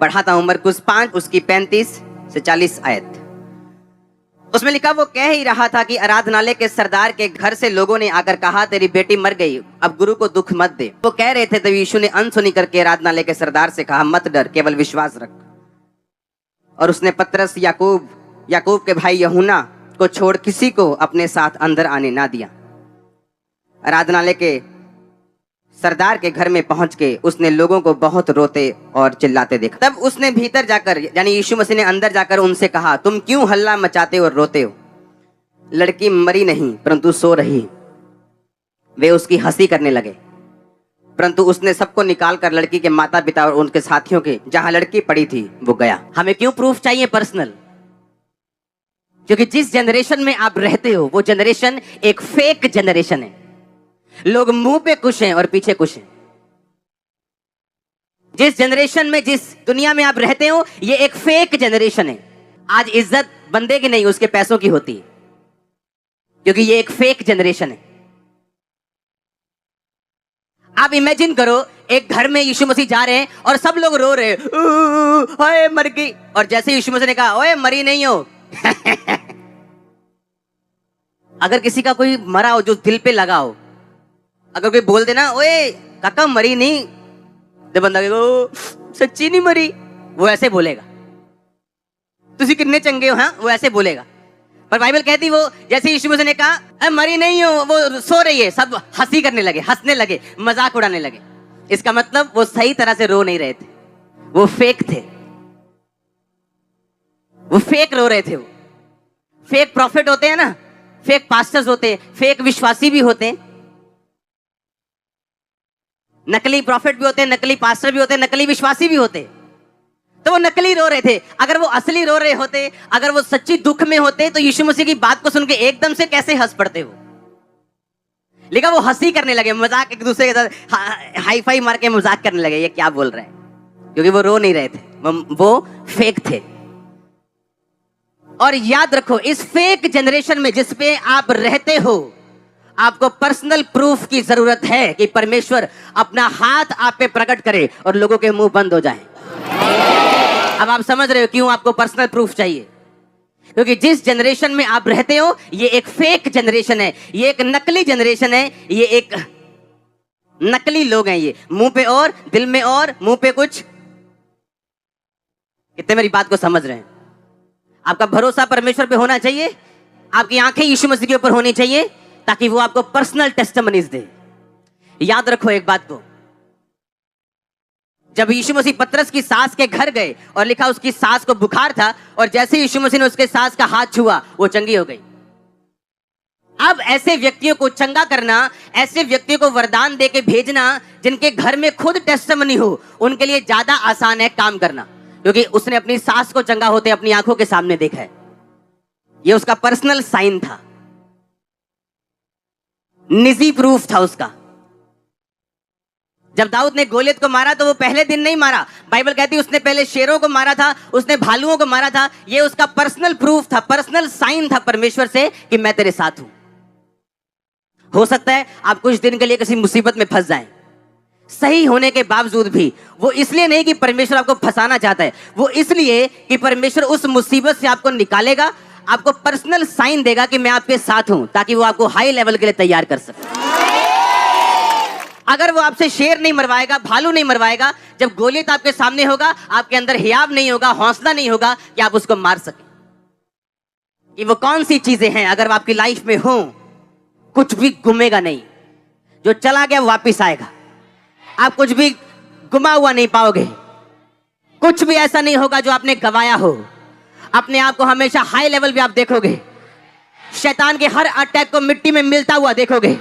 बढ़ाता हूं मरकुस 5 उसकी 35 से 40 आयत। उसमें लिखा, वो कह ही रहा था कि आराधनालय के सरदार के घर से लोगों ने आकर कहा, तेरी बेटी मर गई, अब गुरु को दुख मत दे। वो कह रहे थे तब यीशु ने अनसुनी करके आराधनालय के सरदार से कहा, मत डर, केवल विश्वास रख। और उसने पतरस, याकूब के भाई यूहन्ना को छोड़ किसी को अपने साथ अंदर आने ना दिया। आराधनालय के सरदार के घर में पहुंच के उसने लोगों को बहुत रोते और चिल्लाते देखा। तब उसने भीतर जाकर, यानी यीशु मसीह ने अंदर जाकर उनसे कहा, तुम क्यों हल्ला मचाते और रोते हो? लड़की मरी नहीं परंतु सो रही। वे उसकी हंसी करने लगे, परंतु उसने सबको निकालकर लड़की के माता पिता और उनके साथियों के जहां लड़की पड़ी थी वो गया। हमें क्यों प्रूफ चाहिए? पर्सनल। क्योंकि जिस जनरेशन में आप रहते हो वो जनरेशन एक फेक जनरेशन है। लोग मुंह पे खुश हैं और पीछे खुश हैं। जिस जनरेशन में, जिस दुनिया में आप रहते हो, ये एक फेक जनरेशन है। आज इज्जत बंदे की नहीं, उसके पैसों की होती है, क्योंकि ये एक फेक जनरेशन है। आप इमेजिन करो, एक घर में यीशु मसीह जा रहे हैं और सब लोग रो रहे हैं, ओए मर गई। और जैसे यीशु मसीह ने कहा, ओए मरी नहीं हो। अगर किसी का कोई मरा हो जो दिल पे लगा हो, अगर कोई बोल देना, ओए काका मरी नहीं, तो बंदा कहेगा, सच्ची नहीं मरी, वो ऐसे बोलेगा। तुसी कितने चंगे हो, हाँ, वो ऐसे बोलेगा। पर बाइबल कहती, वो जैसे यीशु मसीह ने कहा मरी नहीं हो, वो सो रही है, सब हंसी करने लगे, हंसने लगे, मजाक उड़ाने लगे। इसका मतलब वो सही तरह से रो नहीं रहे थे, वो फेक थे, वो फेक रो रहे थे। वो फेक प्रॉफिट होते हैं ना, फेक पास्टर्स होते हैं, फेक विश्वासी भी होते हैं, नकली प्रॉफिट भी होते हैं, नकली पास्टर भी होते हैं, नकली विश्वासी भी होते हैं। तो वो नकली रो रहे थे। अगर वो असली रो रहे होते, अगर वो सच्ची दुख में होते, तो यीशु मसीह की बात को सुन के एकदम से कैसे हंस पड़ते हो? लेकिन वो हंसी करने लगे, मजाक, एक दूसरे के साथ हाई फाई मार के मजाक करने लगे, ये क्या बोल रहे हैं, क्योंकि वो रो नहीं रहे थे, वो फेक थे। और याद रखो, इस फेक जनरेशन में जिस पे आप रहते हो, आपको पर्सनल प्रूफ की जरूरत है कि परमेश्वर अपना हाथ आप पे प्रकट करे और लोगों के मुंह बंद हो जाए। अब आप समझ रहे हो क्यों आपको पर्सनल प्रूफ चाहिए? क्योंकि जिस जनरेशन में आप रहते हो, ये एक फेक जनरेशन है, ये एक नकली जनरेशन है, ये एक नकली लोग हैं। ये मुंह पे और दिल में और, मुंह पे कुछ। कितने मेरी बात को समझ रहे हैं? आपका भरोसा परमेश्वर पे होना चाहिए, आपकी आंखें यीशु मसीह के ऊपर होनी चाहिए, ताकि वो आपको पर्सनल टेस्टिमनीज दे। याद रखो एक बात को, जब यीशु मसीह पतरस की सास के घर गए और लिखा उसकी सास को बुखार था, और जैसे यीशु मसीह ने उसके सास का हाथ छुआ, वो चंगी हो गई। अब ऐसे व्यक्तियों को चंगा करना, ऐसे व्यक्तियों को वरदान दे के भेजना जिनके घर में खुद टेस्टिमनी हो, उनके लिए ज्यादा आसान है काम करना, क्योंकि उसने अपनी सास को चंगा होते अपनी आंखों के सामने देखा है। ये उसका पर्सनल साइन था, निजी प्रूफ था उसका। जब दाऊद ने गोलियत को मारा तो वो पहले दिन नहीं मारा, बाइबल कहती है उसने पहले शेरों को मारा था, उसने भालुओं को मारा था। ये उसका पर्सनल प्रूफ था, पर्सनल साइन था परमेश्वर से कि मैं तेरे साथ हूं। हो सकता है आप कुछ दिन के लिए किसी मुसीबत में फंस जाएं, सही होने के बावजूद भी। वो इसलिए नहीं कि परमेश्वर आपको फंसाना चाहता है, वो इसलिए कि परमेश्वर उस मुसीबत से आपको निकालेगा, आपको पर्सनल साइन देगा कि मैं आपके साथ हूं, ताकि वो आपको हाई लेवल के लिए तैयार कर सके। अगर वो आपसे शेर नहीं मरवाएगा, भालू नहीं मरवाएगा, जब गोलियत आपके सामने होगा, आपके अंदर हियाव नहीं होगा, हौसला नहीं होगा कि आप उसको मार सके। कि वो कौन सी चीजें हैं अगर आपकी लाइफ में हो, कुछ भी गुमेगा नहीं, जो चला गया वापिस आएगा। आप कुछ भी गुमा हुआ नहीं पाओगे, कुछ भी ऐसा नहीं होगा जो आपने गवाया हो। अपने आप को हमेशा हाई लेवल पे आप देखोगे, शैतान के हर अटैक को मिट्टी में मिलता हुआ देखोगे।